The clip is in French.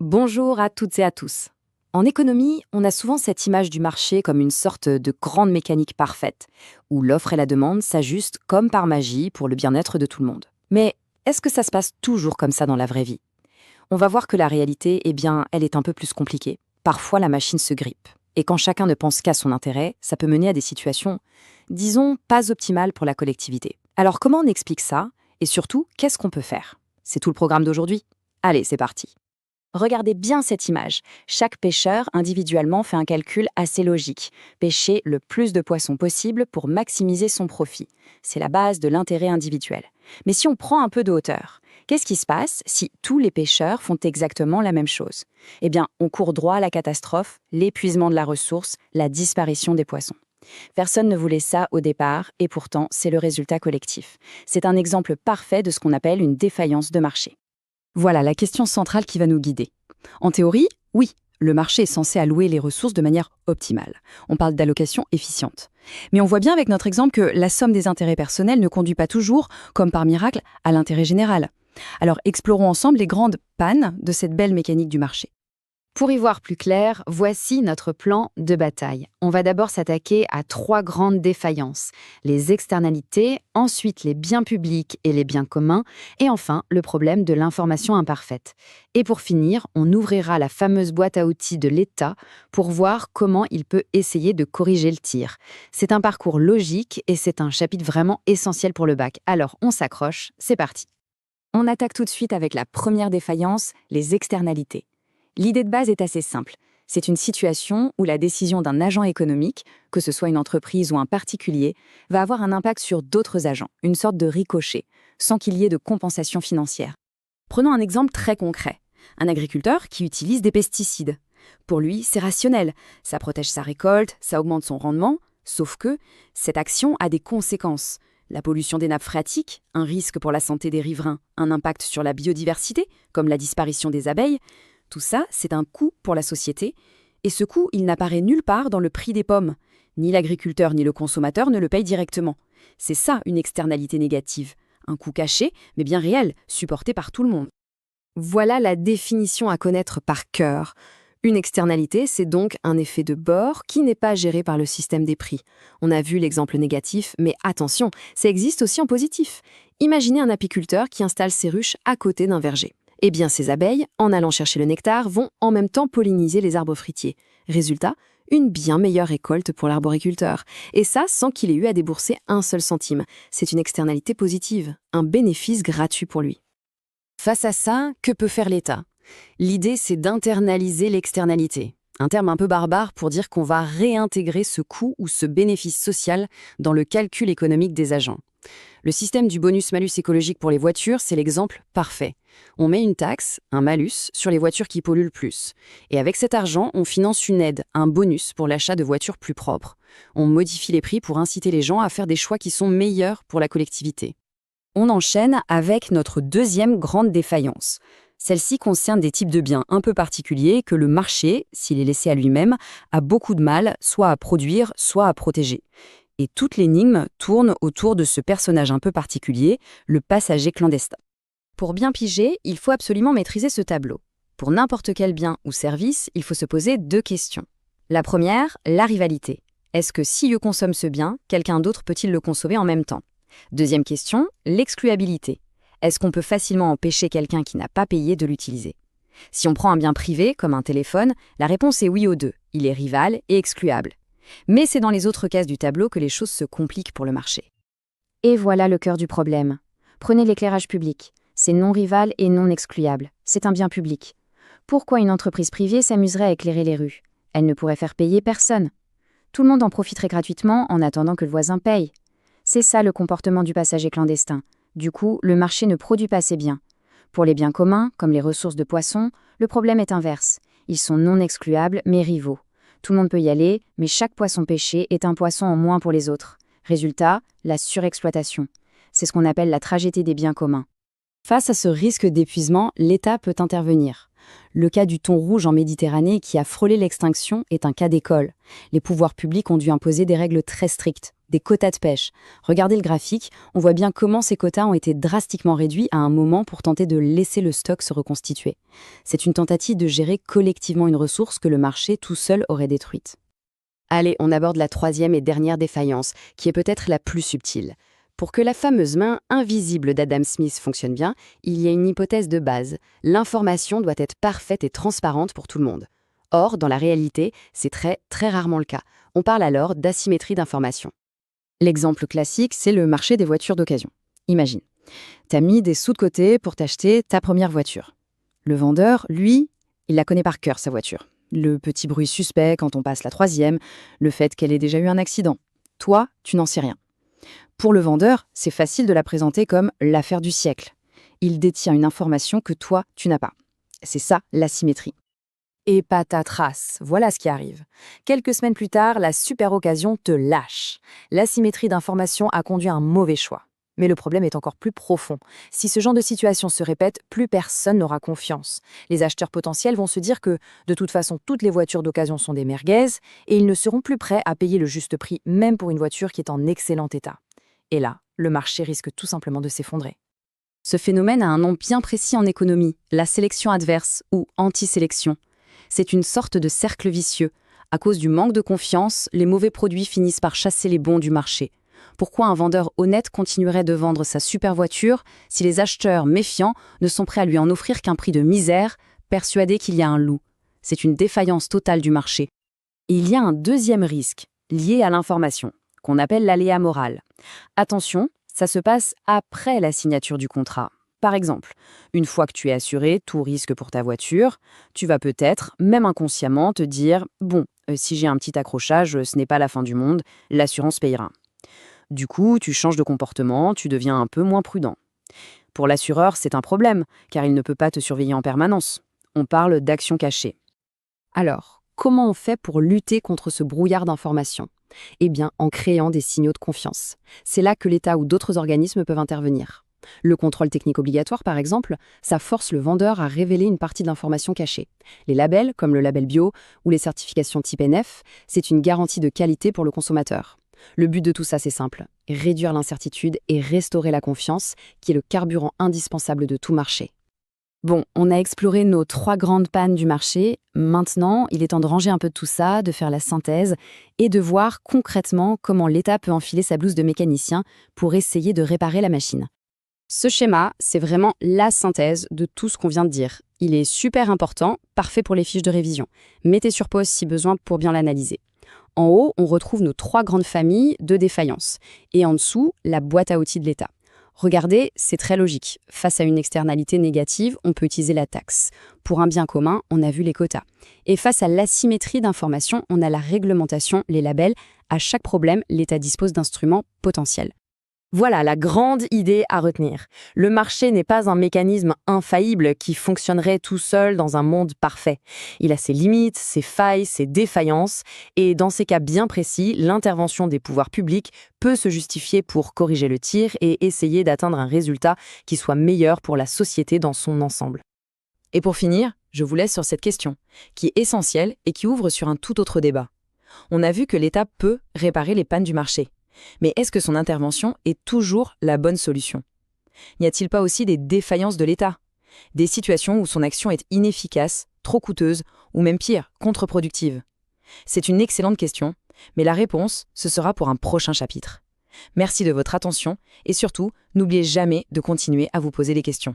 Bonjour à toutes et à tous. En économie, on a souvent cette image du marché comme une sorte de grande mécanique parfaite, où l'offre et la demande s'ajustent comme par magie pour le bien-être de tout le monde. Mais est-ce que ça se passe toujours comme ça dans la vraie vie? On va voir que la réalité, elle est un peu plus compliquée. Parfois, la machine se grippe. Et quand chacun ne pense qu'à son intérêt, ça peut mener à des situations, disons, pas optimales pour la collectivité. Alors comment on explique ça? Et surtout, qu'est-ce qu'on peut faire? C'est tout le programme d'aujourd'hui. Allez, c'est parti. Regardez bien cette image. Chaque pêcheur, individuellement, fait un calcul assez logique. Pêcher le plus de poissons possible pour maximiser son profit. C'est la base de l'intérêt individuel. Mais si on prend un peu de hauteur, qu'est-ce qui se passe si tous les pêcheurs font exactement la même chose? Eh bien, on court droit à la catastrophe, l'épuisement de la ressource, la disparition des poissons. Personne ne voulait ça au départ, et pourtant, c'est le résultat collectif. C'est un exemple parfait de ce qu'on appelle une défaillance de marché. Voilà la question centrale qui va nous guider. En théorie, oui, le marché est censé allouer les ressources de manière optimale. On parle d'allocation efficiente. Mais on voit bien avec notre exemple que la somme des intérêts personnels ne conduit pas toujours, comme par miracle, à l'intérêt général. Alors explorons ensemble les grandes pannes de cette belle mécanique du marché. Pour y voir plus clair, voici notre plan de bataille. On va d'abord s'attaquer à 3 grandes défaillances. Les externalités, ensuite les biens publics et les biens communs, et enfin le problème de l'information imparfaite. Et pour finir, on ouvrira la fameuse boîte à outils de l'État pour voir comment il peut essayer de corriger le tir. C'est un parcours logique et c'est un chapitre vraiment essentiel pour le bac. Alors on s'accroche, c'est parti. On attaque tout de suite avec la première défaillance, les externalités. L'idée de base est assez simple. C'est une situation où la décision d'un agent économique, que ce soit une entreprise ou un particulier, va avoir un impact sur d'autres agents, une sorte de ricochet, sans qu'il y ait de compensation financière. Prenons un exemple très concret. Un agriculteur qui utilise des pesticides. Pour lui, c'est rationnel. Ça protège sa récolte, ça augmente son rendement, sauf que cette action a des conséquences. La pollution des nappes phréatiques, un risque pour la santé des riverains, un impact sur la biodiversité, comme la disparition des abeilles. Tout ça, c'est un coût pour la société, et ce coût, il n'apparaît nulle part dans le prix des pommes. Ni l'agriculteur ni le consommateur ne le payent directement. C'est ça une externalité négative. Un coût caché, mais bien réel, supporté par tout le monde. Voilà la définition à connaître par cœur. Une externalité, c'est donc un effet de bord qui n'est pas géré par le système des prix. On a vu l'exemple négatif, mais attention, ça existe aussi en positif. Imaginez un apiculteur qui installe ses ruches à côté d'un verger. Eh bien, ces abeilles, en allant chercher le nectar, vont en même temps polliniser les arbres fruitiers. Résultat, une bien meilleure récolte pour l'arboriculteur. Et ça, sans qu'il ait eu à débourser un seul centime. C'est une externalité positive, un bénéfice gratuit pour lui. Face à ça, que peut faire l'État? L'idée, c'est d'internaliser l'externalité. Un terme un peu barbare pour dire qu'on va réintégrer ce coût ou ce bénéfice social dans le calcul économique des agents. Le système du bonus-malus écologique pour les voitures, c'est l'exemple parfait. On met une taxe, un malus, sur les voitures qui polluent le plus. Et avec cet argent, on finance une aide, un bonus pour l'achat de voitures plus propres. On modifie les prix pour inciter les gens à faire des choix qui sont meilleurs pour la collectivité. On enchaîne avec notre deuxième grande défaillance. Celle-ci concerne des types de biens un peu particuliers que le marché, s'il est laissé à lui-même, a beaucoup de mal soit à produire, soit à protéger. Et toute l'énigme tourne autour de ce personnage un peu particulier, le passager clandestin. Pour bien piger, il faut absolument maîtriser ce tableau. Pour n'importe quel bien ou service, il faut se poser 2 questions. La première, la rivalité. Est-ce que si je consomme ce bien, quelqu'un d'autre peut-il le consommer en même temps? Deuxième question, l'excluabilité. Est-ce qu'on peut facilement empêcher quelqu'un qui n'a pas payé de l'utiliser? Si on prend un bien privé, comme un téléphone, la réponse est oui aux 2. Il est rival et excluable. Mais c'est dans les autres cases du tableau que les choses se compliquent pour le marché. Et voilà le cœur du problème. Prenez l'éclairage public. C'est non rival et non excluable. C'est un bien public. Pourquoi une entreprise privée s'amuserait à éclairer les rues? Elle ne pourrait faire payer personne. Tout le monde en profiterait gratuitement en attendant que le voisin paye. C'est ça le comportement du passager clandestin. Du coup, le marché ne produit pas ses biens. Pour les biens communs, comme les ressources de poissons, le problème est inverse. Ils sont non excluables, mais rivaux. Tout le monde peut y aller, mais chaque poisson pêché est un poisson en moins pour les autres. Résultat, la surexploitation. C'est ce qu'on appelle la tragédie des biens communs. Face à ce risque d'épuisement, l'État peut intervenir. Le cas du thon rouge en Méditerranée qui a frôlé l'extinction est un cas d'école. Les pouvoirs publics ont dû imposer des règles très strictes, des quotas de pêche. Regardez le graphique, on voit bien comment ces quotas ont été drastiquement réduits à un moment pour tenter de laisser le stock se reconstituer. C'est une tentative de gérer collectivement une ressource que le marché tout seul aurait détruite. Allez, on aborde la troisième et dernière défaillance, qui est peut-être la plus subtile. Pour que la fameuse main invisible d'Adam Smith fonctionne bien, il y a une hypothèse de base. L'information doit être parfaite et transparente pour tout le monde. Or, dans la réalité, c'est très, très rarement le cas. On parle alors d'asymétrie d'information. L'exemple classique, c'est le marché des voitures d'occasion. Imagine, t'as mis des sous de côté pour t'acheter ta première voiture. Le vendeur, lui, il la connaît par cœur, sa voiture. Le petit bruit suspect quand on passe la troisième, le fait qu'elle ait déjà eu un accident. Toi, tu n'en sais rien. Pour le vendeur, c'est facile de la présenter comme l'affaire du siècle. Il détient une information que toi, tu n'as pas. C'est ça, l'asymétrie. Et patatras, voilà ce qui arrive. Quelques semaines plus tard, la super occasion te lâche. L'asymétrie d'information a conduit à un mauvais choix. Mais le problème est encore plus profond. Si ce genre de situation se répète, plus personne n'aura confiance. Les acheteurs potentiels vont se dire que, de toute façon, toutes les voitures d'occasion sont des merguez et ils ne seront plus prêts à payer le juste prix, même pour une voiture qui est en excellent état. Et là, le marché risque tout simplement de s'effondrer. Ce phénomène a un nom bien précis en économie, la sélection adverse ou anti-sélection. C'est une sorte de cercle vicieux. À cause du manque de confiance, les mauvais produits finissent par chasser les bons du marché. Pourquoi un vendeur honnête continuerait de vendre sa super voiture si les acheteurs méfiants ne sont prêts à lui en offrir qu'un prix de misère, persuadés qu'il y a un loup? C'est une défaillance totale du marché. Et il y a un deuxième risque, lié à l'information, qu'on appelle l'aléa moral. Attention, ça se passe après la signature du contrat. Par exemple, une fois que tu es assuré tout risque pour ta voiture, tu vas peut-être, même inconsciemment, te dire « Bon, si j'ai un petit accrochage, ce n'est pas la fin du monde, l'assurance payera ». Du coup, tu changes de comportement, tu deviens un peu moins prudent. Pour l'assureur, c'est un problème, car il ne peut pas te surveiller en permanence. On parle d'action cachée. Alors, comment on fait pour lutter contre ce brouillard d'informations ? Eh bien, en créant des signaux de confiance. C'est là que l'État ou d'autres organismes peuvent intervenir. Le contrôle technique obligatoire, par exemple, ça force le vendeur à révéler une partie d'informations cachées. Les labels, comme le label bio ou les certifications type NF, c'est une garantie de qualité pour le consommateur. Le but de tout ça, c'est simple, réduire l'incertitude et restaurer la confiance, qui est le carburant indispensable de tout marché. Bon, on a exploré nos 3 grandes pannes du marché. Maintenant, il est temps de ranger un peu de tout ça, de faire la synthèse et de voir concrètement comment l'État peut enfiler sa blouse de mécanicien pour essayer de réparer la machine. Ce schéma, c'est vraiment la synthèse de tout ce qu'on vient de dire. Il est super important, parfait pour les fiches de révision. Mettez sur pause si besoin pour bien l'analyser. En haut, on retrouve nos 3 grandes familles de défaillances. Et en dessous, la boîte à outils de l'État. Regardez, c'est très logique. Face à une externalité négative, on peut utiliser la taxe. Pour un bien commun, on a vu les quotas. Et face à l'asymétrie d'information, on a la réglementation, les labels. À chaque problème, l'État dispose d'instruments potentiels. Voilà la grande idée à retenir. Le marché n'est pas un mécanisme infaillible qui fonctionnerait tout seul dans un monde parfait. Il a ses limites, ses failles, ses défaillances, et dans ces cas bien précis, l'intervention des pouvoirs publics peut se justifier pour corriger le tir et essayer d'atteindre un résultat qui soit meilleur pour la société dans son ensemble. Et pour finir, je vous laisse sur cette question, qui est essentielle et qui ouvre sur un tout autre débat. On a vu que l'État peut réparer les pannes du marché. Mais est-ce que son intervention est toujours la bonne solution ? N'y a-t-il pas aussi des défaillances de l'État ? Des situations où son action est inefficace, trop coûteuse, ou même pire, contre-productive ? C'est une excellente question, mais la réponse, ce sera pour un prochain chapitre. Merci de votre attention et surtout, n'oubliez jamais de continuer à vous poser des questions.